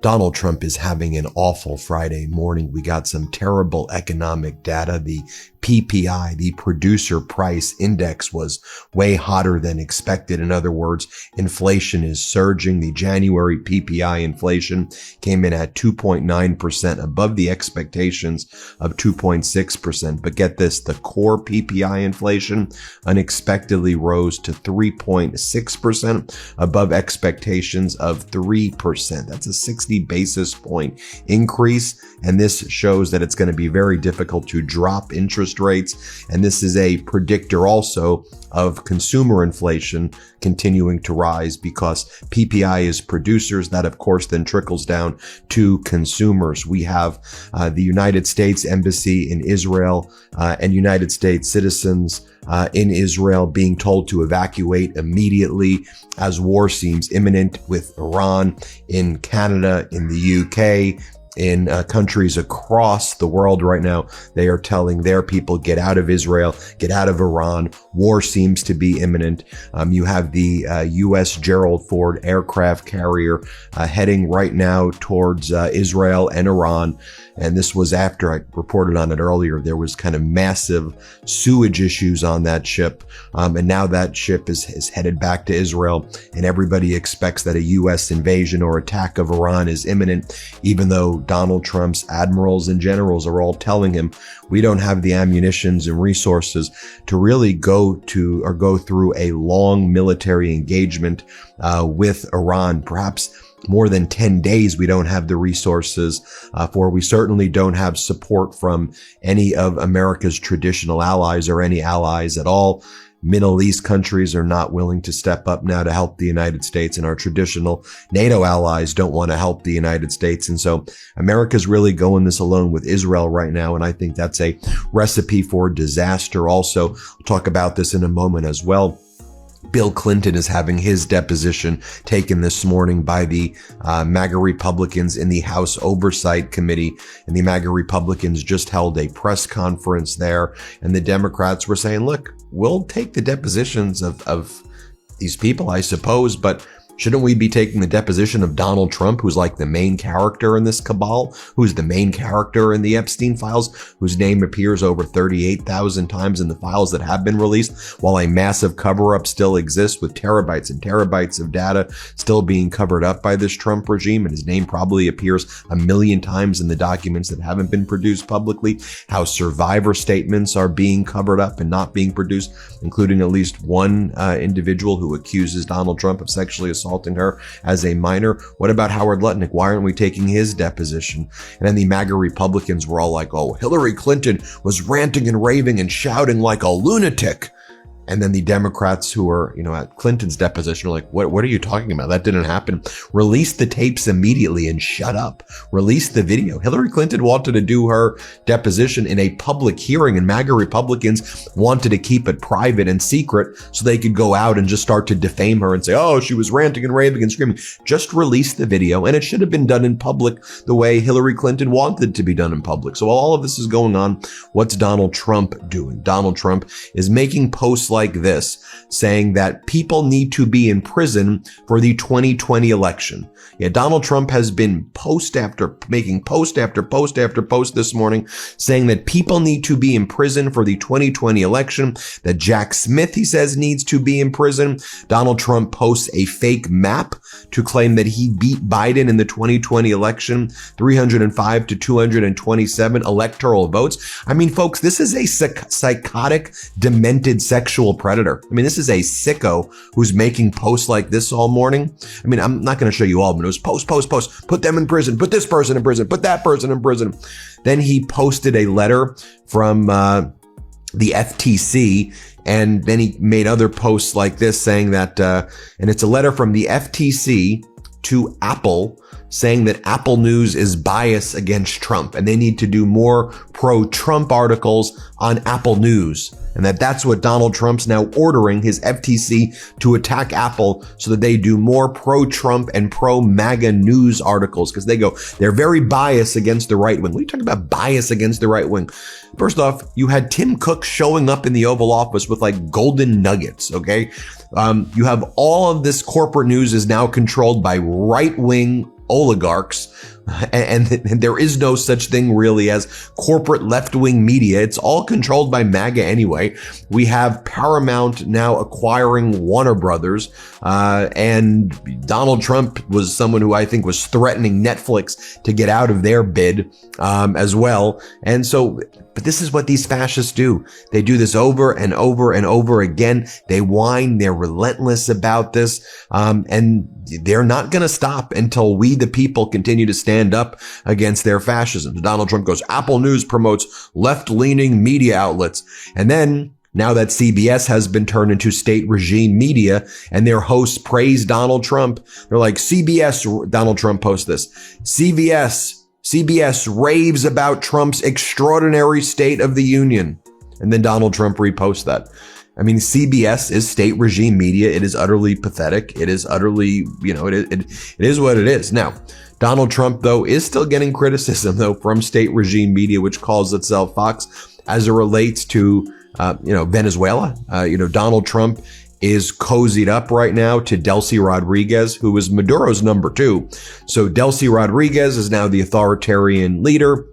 Donald Trump is having an awful Friday morning. We got some terrible economic data. The PPI, the producer price index, was way hotter than expected. In other words, inflation is surging. The January PPI inflation came in at 2.9%, above the expectations of 2.6%. But get this, the core PPI inflation unexpectedly rose to 3.6%, above expectations of 3%. That's a 60 basis point increase. And this shows that it's going to be very difficult to drop interest rates. And this is a predictor also of consumer inflation continuing to rise, because PPI is producers. That, of course, then trickles down to consumers. We have the United States Embassy in Israel and United States citizens in Israel being told to evacuate immediately as war seems imminent with Iran, in Canada, in the UK, in countries across the world right now. They are telling their people, get out of Israel, get out of Iran. War seems to be imminent. You have the U.S. Gerald Ford aircraft carrier heading right now towards Israel and Iran. And this was after I reported on it earlier. There was kind of massive sewage issues on that ship. And now that ship is headed back to Israel. And everybody expects that a U.S. invasion or attack of Iran is imminent, even though Donald Trump's admirals and generals are all telling him, we don't have the ammunitions and resources to really go through a long military engagement with Iran. Perhaps more than 10 days we don't have the resources for. We certainly don't have support from any of America's traditional allies or any allies at all. Middle East countries are not willing to step up now to help the United States, and our traditional NATO allies don't want to help the United States. And so America's really going this alone with Israel right now, and I think that's a recipe for disaster. Also, we'll talk about this in a moment as well. Bill Clinton is having his deposition taken this morning by the MAGA Republicans in the House Oversight Committee. And the MAGA Republicans just held a press conference there. And the Democrats were saying, look, we'll take the depositions of these people, I suppose, but shouldn't we be taking the deposition of Donald Trump, who's like the main character in this cabal, who's the main character in the Epstein files, whose name appears over 38,000 times in the files that have been released, while a massive cover-up still exists with terabytes and terabytes of data still being covered up by this Trump regime, and his name probably appears a million times in the documents that haven't been produced publicly, how survivor statements are being covered up and not being produced, including at least one individual who accuses Donald Trump of sexually assaulting her as a minor. What about Howard Lutnick? Why aren't we taking his deposition? And then the MAGA Republicans were all like, oh, Hillary Clinton was ranting and raving and shouting like a lunatic. And then the Democrats who are, at Clinton's deposition are like, what are you talking about? That didn't happen. Release the tapes immediately and shut up. Release the video. Hillary Clinton wanted to do her deposition in a public hearing, and MAGA Republicans wanted to keep it private and secret so they could go out and just start to defame her and say, oh, she was ranting and raving and screaming. Just release the video. And it should have been done in public the way Hillary Clinton wanted to be done in public. So while all of this is going on, what's Donald Trump doing? Donald Trump is making posts like this, saying that people need to be in prison for the 2020 election. Yeah, Donald Trump has been making post after post after post this morning saying that people need to be in prison for the 2020 election, that Jack Smith, he says, needs to be in prison. Donald Trump posts a fake map to claim that he beat Biden in the 2020 election, 305 to 227 electoral votes. I mean, folks, this is a psychotic, demented sexual predator. I mean, this is a sicko who's making posts like this all morning. I mean, I'm not going to show you all, but it was post, put them in prison, put this person in prison, put that person in prison. Then he posted a letter from the FTC, and then he made other posts like this saying that, and it's a letter from the FTC to Apple saying that Apple News is biased against Trump and they need to do more pro-Trump articles on Apple News. And that's what Donald Trump's now ordering his FTC to attack Apple so that they do more pro-Trump and pro-MAGA news articles, because they're very biased against the right wing. What are you talking about bias against the right wing? First off, you had Tim Cook showing up in the Oval Office with like golden nuggets, okay? You have all of this corporate news is now controlled by right-wing oligarchs. And there is no such thing really as corporate left-wing media. It's all controlled by MAGA anyway. We have Paramount now acquiring Warner Brothers, and Donald Trump was someone who I think was threatening Netflix to get out of their bid as well. And so, but this is what these fascists do. They do this over and over and over again. They whine. They're relentless about this, and they're not going to stop until we, the people, continue to stand up against their fascism. Donald Trump goes, Apple News promotes left-leaning media outlets. And then, now that CBS has been turned into state regime media and their hosts praise Donald Trump, they're like, CBS, Donald Trump posts this, CBS raves about Trump's extraordinary State of the Union. And then Donald Trump reposts that. I mean, CBS is state regime media. It is utterly pathetic. It is utterly, it is what it is. Now, Donald Trump, though, is still getting criticism, though, from state regime media, which calls itself Fox, as it relates to, Venezuela. Donald Trump is cozied up right now to Delcy Rodriguez, who is Maduro's number 2. So Delcy Rodriguez is now the authoritarian leader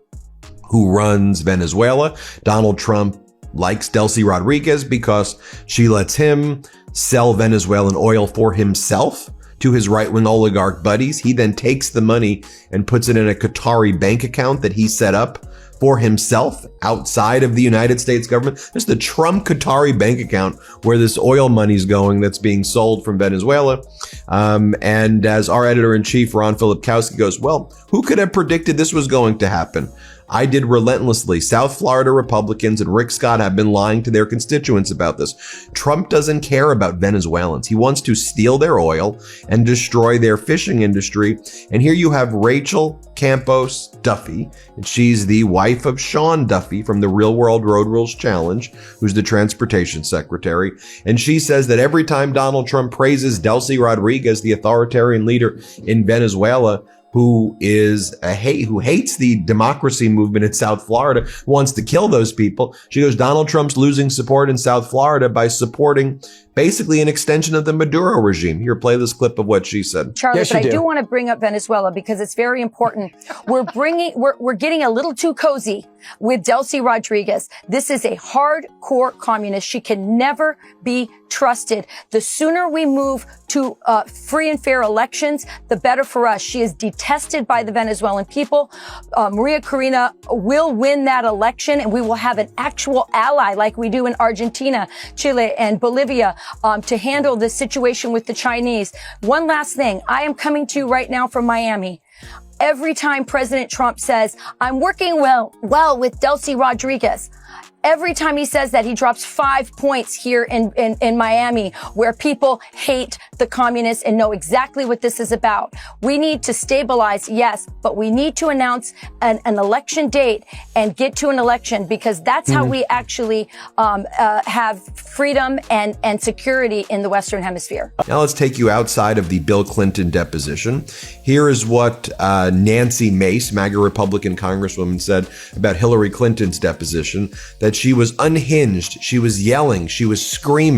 who runs Venezuela. Donald Trump likes Delcy Rodriguez because she lets him sell Venezuelan oil for himself to his right-wing oligarch buddies. He then takes the money and puts it in a Qatari bank account that he set up for himself outside of the United States government. There's the Trump Qatari bank account where this oil money's going that's being sold from Venezuela. And as our editor-in-chief, Ron Filipkowski, goes, well, who could have predicted this was going to happen? I did relentlessly. South Florida Republicans and Rick Scott have been lying to their constituents about this. Trump doesn't care about Venezuelans. He wants to steal their oil and destroy their fishing industry. And here you have Rachel Campos Duffy, and she's the wife of Sean Duffy from the Real World Road Rules Challenge, who's the transportation secretary. And she says that every time Donald Trump praises Delcy Rodriguez, the authoritarian leader in Venezuela, who hates the democracy movement in South Florida, wants to kill those people. She goes, Donald Trump's losing support in South Florida by supporting basically an extension of the Maduro regime. Here, play this clip of what she said. Charlie, yes, but I do want to bring up Venezuela because it's very important. We're getting a little too cozy with Delcy Rodriguez. This is a hardcore communist. She can never be trusted. The sooner we move to free and fair elections, the better for us. She is detested by the Venezuelan people. Maria Corina will win that election, and we will have an actual ally like we do in Argentina, Chile, and Bolivia to handle this situation with the Chinese. One last thing. I am coming to you right now from Miami. Every time President Trump says, I'm working well with Delcy Rodriguez, every time he says that, he drops 5 points here in Miami, where people hate the communists and know exactly what this is about. We need to stabilize, yes, but we need to announce an election date and get to an election, because that's how we actually have freedom and security in the Western Hemisphere. Now let's take you outside of the Bill Clinton deposition. Here is what Nancy Mace, MAGA Republican Congresswoman, said about Hillary Clinton's deposition, that she was unhinged, she was yelling, she was screaming.